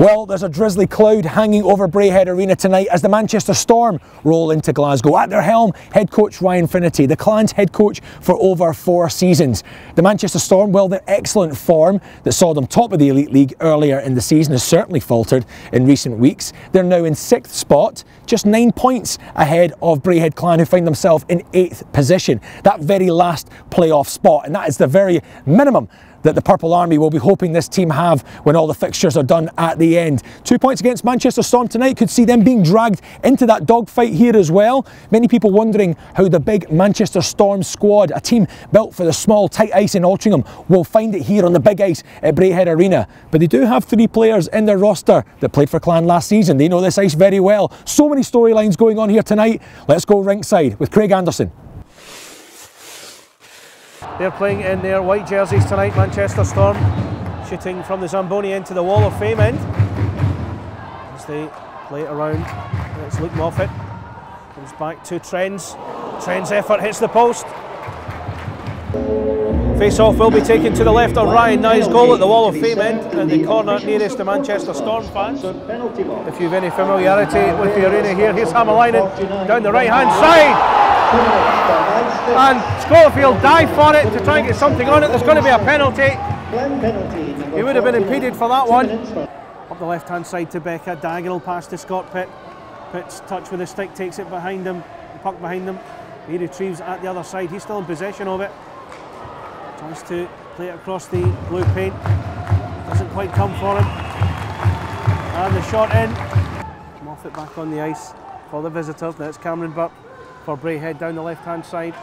Well, there's a drizzly cloud hanging over Braehead Arena tonight as the Manchester Storm roll into Glasgow. At their helm, head coach Ryan Finnerty, the Clan's head coach for over 4 seasons. The Manchester Storm, well, their excellent form that saw them top of the Elite League earlier in the season has certainly faltered in recent weeks. They're now in 6th spot, just 9 points ahead of Braehead Clan, who find themselves in 8th position. That very last playoff spot, and that is the very minimum that the Purple Army will be hoping this team have when all the fixtures are done at the end. 2 points against Manchester Storm tonight could see them being dragged into that dogfight here as well. Many people wondering how the big Manchester Storm squad, a team built for the small tight ice in Altrincham, will find it here on the big ice at Braehead Arena. But they do have 3 players in their roster that played for Clan last season. They know this ice very well. So many storylines going on here tonight. Let's go ringside with Craig Anderson. They're playing in their white jerseys tonight, Manchester Storm, shooting from the Zamboni into the Wall of Fame end. As they play it around, it's Luke Moffat. Comes back to Trends. Trends' effort hits the post. Face-off will be taken to the left of Ryan Nye's goal at the Wall of Fame end, in the corner nearest the Manchester Storm fans. If you've any familiarity with the arena here, here's Hammerlinen down the right-hand side. And Schofield dived for it to try and get something on it. There's going to be a penalty. He would have been impeded for that one. Up the left hand side to Becca, diagonal pass to Scott Pitt. Pitt's touch with the stick takes it behind him, the puck behind him. He retrieves it at the other side. He's still in possession of it. Tries to play it across the blue paint. Doesn't quite come for him. And the shot in. Moffat back on the ice for the visitors. Now it's Cameron Burke for Braehead down the left hand side.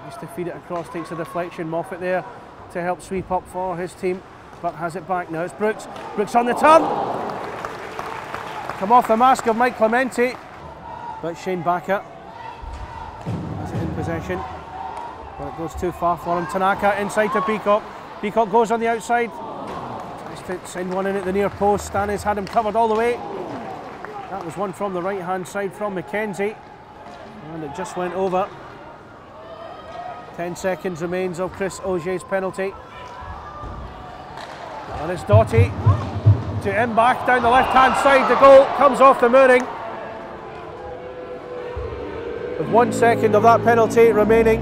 Tries to feed it across, takes a deflection. Moffat there to help sweep up for his team, but has it back now. It's Brooks. Brooks on the turn. Come off the mask of Mike Clementi, but Shane Backer has it in possession, but it goes too far for him. Tanaka inside to Peacock. Peacock goes on the outside, tries to send one in at the near post. Stannis had him covered all the way. That was one from the right hand side from McKenzie, and it just went over. 10 seconds remains of Chris Augier's penalty. And it's Doughty to Mbach down the left hand side. The goal comes off the mooring. With 1 second of that penalty remaining.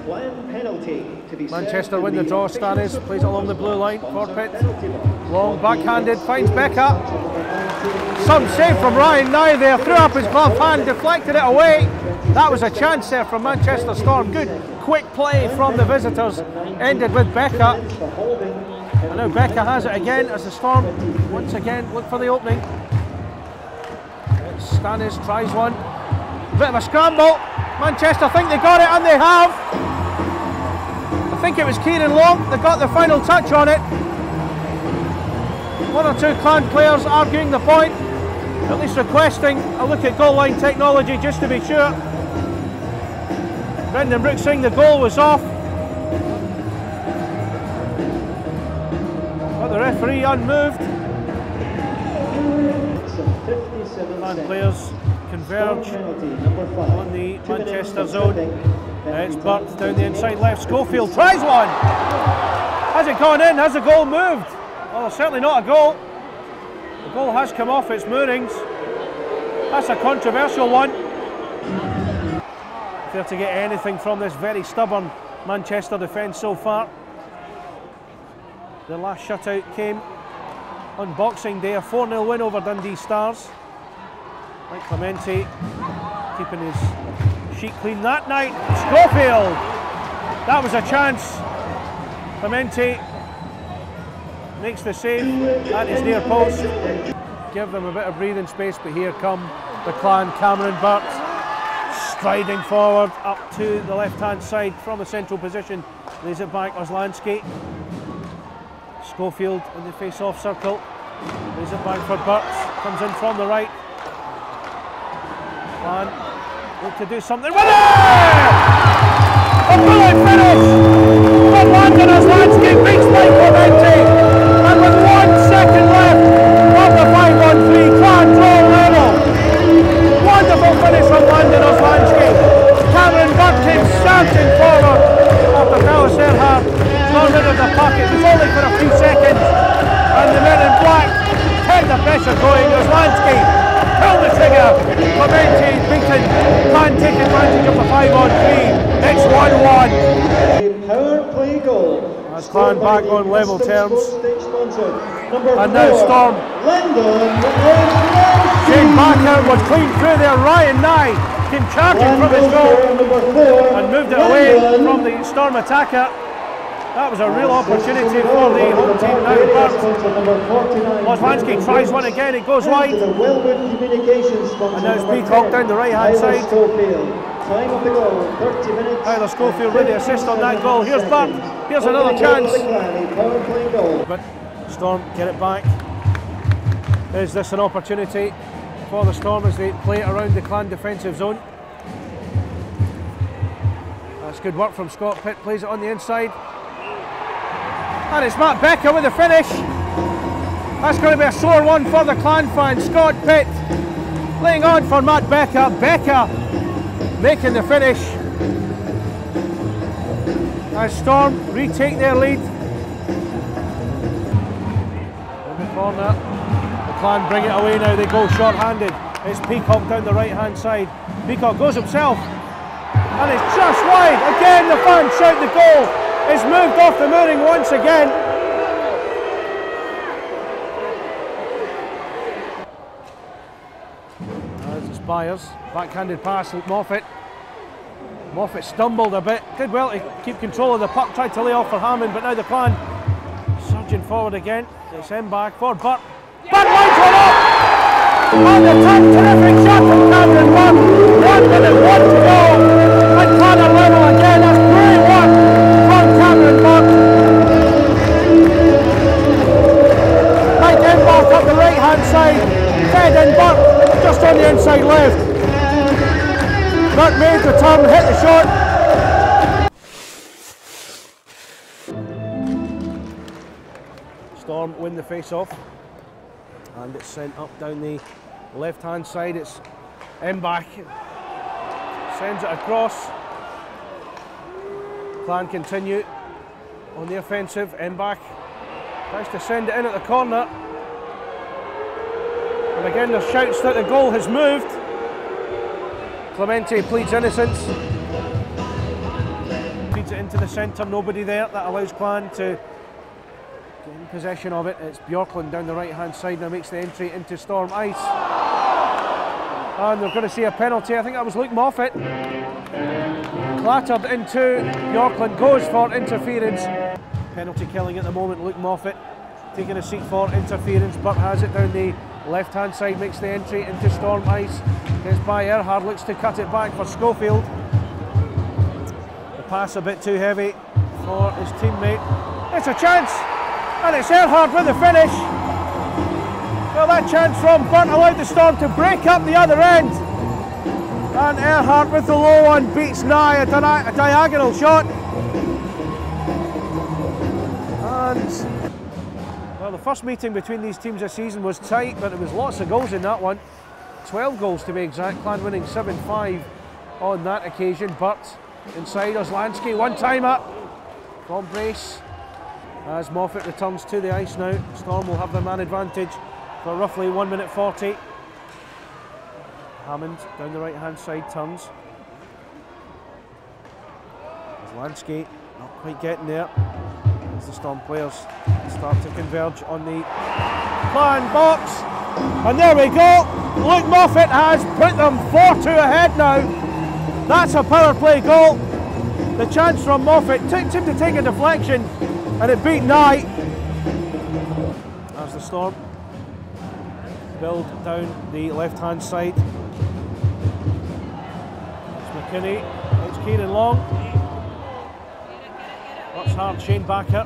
One penalty to be Manchester win the draw. Stannis plays it along the blue line for Pitt. Long backhanded, finds Becca. Some save from Ryan Nye there, threw up his glove hand, deflected it away. That was a chance there from Manchester Storm. Good quick play from the visitors, ended with Becca. And now Becca has it again as the Storm once again look for the opening. Stannis tries one. A bit of a scramble. Manchester think they got it, and they have. I think it was Kieran Long that got the final touch on it. 1 or 2 Clan players arguing the point, at least requesting a look at goal line technology just to be sure. Brendan Brooks saying the goal was off, but the referee unmoved. Clan players converge on the Manchester zone. It's Burt down the inside left. Schofield tries one. Has it gone in? Has the goal moved? Well, certainly not a goal. The goal has come off its moorings. That's a controversial one. If they're to get anything from this very stubborn Manchester defence so far. The last shutout came on Boxing Day, a 4-0 win over Dundee Stars. Mike Clementi keeping his sheet clean that night. Schofield! That was a chance. Clementi makes the save at his near post. Give them a bit of breathing space, but here come the Clan. Cameron Burke striding forward up to the left hand side from the central position. Lays it back, Oslansky. Schofield in the face-off circle. Lays it back for Burke. Comes in from the right. Clan look to do something with it! A brilliant finish! But Landon Oslansky beats Mike Clementi. And with 1 second left of the 5-1-3, Clan draw level. Wonderful finish from Landon Oslansky. Cameron Burke came starting forward after Dallas Earhart got rid of the puck Clemente beaten. Can take advantage of the 5-on-3. It's 1-1. A power play goal. As Clan back on level terms. And now Storm. Shane Backer was clean through there. Ryan Nye came charging from his goal and moved it away from the Storm attacker. That was a real opportunity for the home team now. Lozlansky tries one again, it goes wide. And now it's Peacock down the right hand side. Time of the goal, 30 minutes. Tyler Schofield with the assist on that goal. Here's Bart, here's another chance. But Storm get it back. Is this an opportunity for the Storm as they play it around the Clan defensive zone? That's good work from Scott Pitt, plays it on the inside. And it's Matt Becker with the finish. That's going to be a sore one for the Clan fans. Scott Pitt playing on for Matt Becker. Becker making the finish. As Storm retake their lead. In the corner. The Clan bring it away now. They go short-handed. It's Peacock down the right-hand side. Peacock goes himself. And it's just wide. Again, the fans shout the goal. It's moved off the mooring once again. As it's Byers, backhanded pass, Moffat. Moffat stumbled a bit, did well to keep control of the puck, tried to lay off for Hammond, but now the Clan surging forward again. It's him back for Burt. Burt lines one up! And the top terrific shot from Cameron Burt. 1 minute, 1 to go. And Clan are level again. That's great work from Cameron Burt. Mike Embark up the right hand side. Fed in Burt just on the inside left. Burt made the turn, hit the shot. Storm win the face-off. And it's sent up down the left-hand side. It's Embark. Sends it across. Clan continue on the offensive. Embark tries to send it in at the corner. And again there's shouts that the goal has moved. Clemente pleads innocence. Feeds it into the centre, nobody there. That allows Clan to get in possession of it. It's Bjorklund down the right hand side now, makes the entry into Storm ice. And they're going to see a penalty. I think that was Luke Moffat. Clattered into Bjorklund, goes for interference. Penalty killing at the moment, Luke Moffat taking a seat for interference. Burt has it down the left hand side, makes the entry into Storm ice. Gets by Erhard, looks to cut it back for Schofield. The pass a bit too heavy for his teammate. It's a chance, and it's Erhard with the finish. Well, that chance from Burt allowed the Storm to break up the other end. And Erhard with the low one beats Nye, a diagonal shot. And well, the first meeting between these teams this season was tight, but there was lots of goals in that one. 12 goals to be exact. Clan winning 7-5 on that occasion. Burt inside Oslansky, one timer from Brace. As Moffat returns to the ice now, Storm will have the man advantage for roughly 1 minute 40. Hammond down the right hand side turns. Oslansky not quite getting there as the Storm players start to converge on the Clan box. And there we go. Luke Moffat has put them 4-2 ahead now. That's a power play goal. The chance from Moffat took him to take a deflection and it beat Nye. As the Storm build down the left hand side. It's McKinney, it's Kieran Long. Works hard, Shane Backer.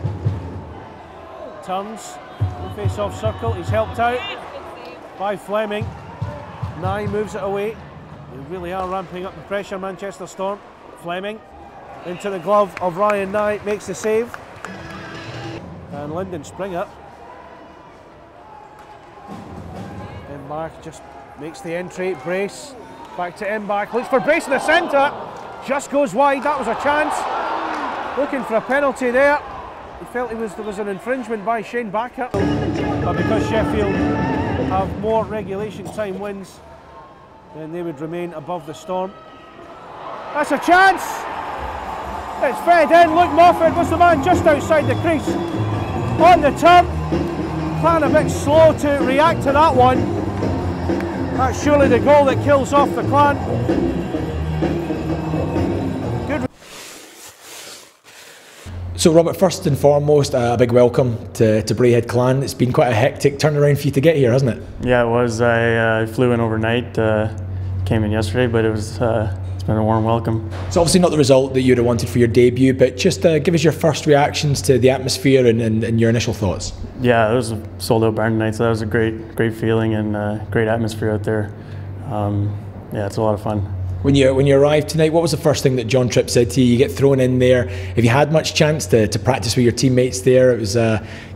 Turns, face off circle, he's helped out by Fleming. Nye moves it away. They really are ramping up the pressure, Manchester Storm. Fleming into the glove of Ryan Nye, makes the save. And Lyndon Springer. Embark just makes the entry. Brace back to Embark, looks for Brace in the centre. Just goes wide, that was a chance. Looking for a penalty there. He felt there was an infringement by Shane Backer. But because Sheffield have more regulation time wins then they would remain above the Storm. That's a chance! It's fed in. Luke Moffat was the man just outside the crease. On the turn. Clan a bit slow to react to that one. That's surely the goal that kills off the Clan. Good. So Robert, first and foremost, a big welcome to Braehead Clan. It's been quite a hectic turnaround for you to get here, hasn't it? Yeah, it was. I flew in overnight, came in yesterday, but it's been a warm welcome. It's obviously not the result that you'd have wanted for your debut, but just give us your first reactions to the atmosphere and your initial thoughts. Yeah, it was a sold-out barn tonight, so that was a great feeling and great atmosphere out there. Yeah, it's a lot of fun. When you arrived tonight, what was the first thing that John Tripp said to you? You get thrown in there. Have you had much chance to practice with your teammates there? It was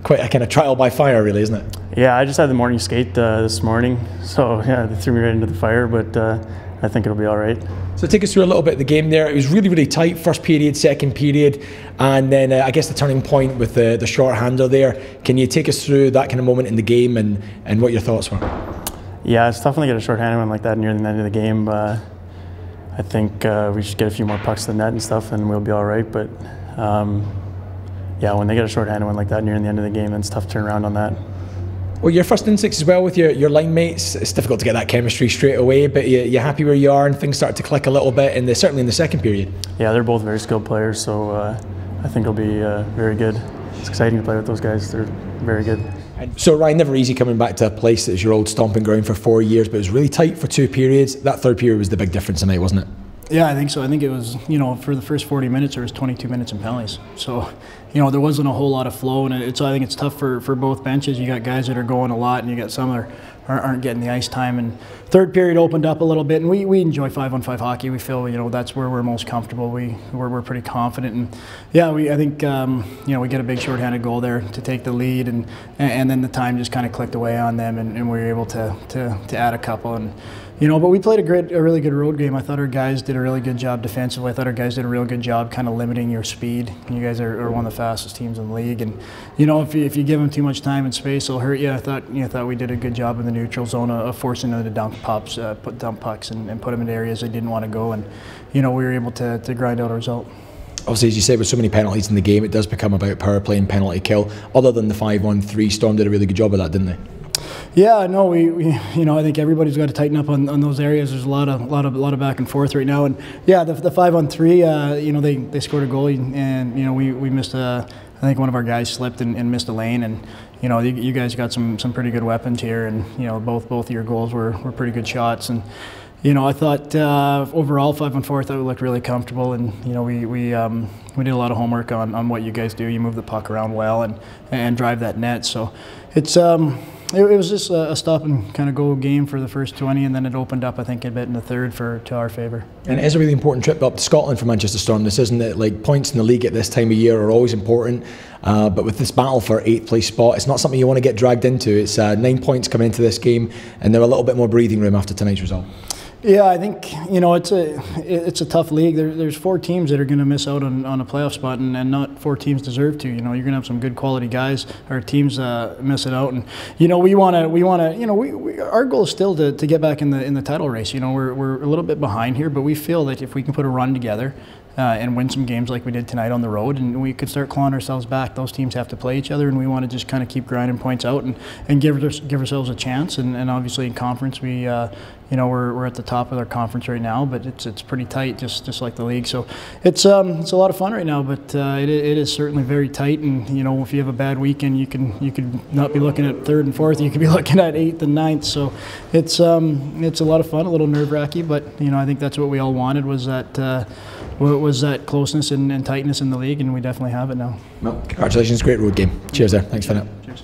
quite a kind of trial by fire, really, isn't it? Yeah, I just had the morning skate this morning, so yeah, they threw me right into the fire, but I think it'll be all right. So take us through a little bit of the game there. It was really tight, first period, second period, and then I guess the turning point with the short-hander there. Can you take us through that kind of moment in the game and what your thoughts were? Yeah, it's tough when they get a short-handed one like that near the end of the game. I think we should get a few more pucks to the net and stuff and we'll be all right, but yeah, when they get a short-handed one like that near the end of the game, then it's tough to turn around on that. Well, your first instincts as well with your line mates, it's difficult to get that chemistry straight away, but you're happy where you are and things started to click a little bit, certainly in the second period. Yeah, they're both very skilled players, so I think it'll be very good. It's exciting to play with those guys. They're very good. So Ryan, never easy coming back to a place that's your old stomping ground for 4 years, but it was really tight for 2 periods. That third period was the big difference tonight, wasn't it? Yeah, I think so. I think it was, for the first 40 minutes, there was 22 minutes in penalties. So, there wasn't a whole lot of flow, and I think it's tough for both benches. You got guys that are going a lot, and you got some that aren't getting the ice time. And third period opened up a little bit, and we enjoy 5-on-5 hockey. We feel, that's where we're most comfortable. We're pretty confident, and yeah, I think we get a big shorthanded goal there to take the lead, and then the time just kind of clicked away on them, and we were able to add a couple. And but we played a really good road game. I thought our guys did a really good job defensively. I thought our guys did a real good job kind of limiting your speed. You guys are one of the fastest teams in the league, and if you give them too much time and space, it'll hurt you. I thought we did a good job in the neutral zone of forcing them to dump pucks and put them in areas they didn't want to go, and we were able to grind out a result. Obviously, as you said, with so many penalties in the game, it does become about power play and penalty kill. Other than the 5-on-3, Storm did a really good job of that, didn't they? Yeah, no, we I think everybody's got to tighten up on those areas. There's a lot of back and forth right now, and yeah, the 5-on-3, they scored a goal, and we missed I think one of our guys slipped and missed a lane, and you guys got some pretty good weapons here, and both of your goals were pretty good shots, and I thought overall 5-on-4 I thought we looked really comfortable, and we did a lot of homework on what you guys do. You move the puck around well and drive that net, so it's it was just a stop and kind of go game for the first 20, and then it opened up, I think, a bit in the third to our favour. And it is a really important trip up to Scotland for Manchester Storm. This isn't it? Like, points in the league at this time of year are always important, but with this battle for 8th place spot, it's not something you want to get dragged into. It's 9 points coming into this game, and they're a little bit more breathing room after tonight's result. Yeah, I think it's a tough league. There's 4 teams that are going to miss out on a playoff spot, and not 4 teams deserve to. You're going to have some good quality guys. Our teams miss it out, and we want to. Our goal is still to get back in the title race. We're a little bit behind here, but we feel that if we can put a run together and win some games like we did tonight on the road, and we could start clawing ourselves back. Those teams have to play each other, and we want to just kind of keep grinding points out and give ourselves a chance. And obviously in conference, we're at the top of our conference right now, but it's pretty tight, just like the league. So it's a lot of fun right now, but it is certainly very tight. And if you have a bad weekend, you could not be looking at 3rd and 4th. You could be looking at 8th and 9th. So it's a lot of fun, a little nerve-wracking, but I think that's what we all wanted, was that closeness and tightness in the league, and we definitely have it now. Well, congratulations, great road game. Cheers there. Thanks for that. Cheers.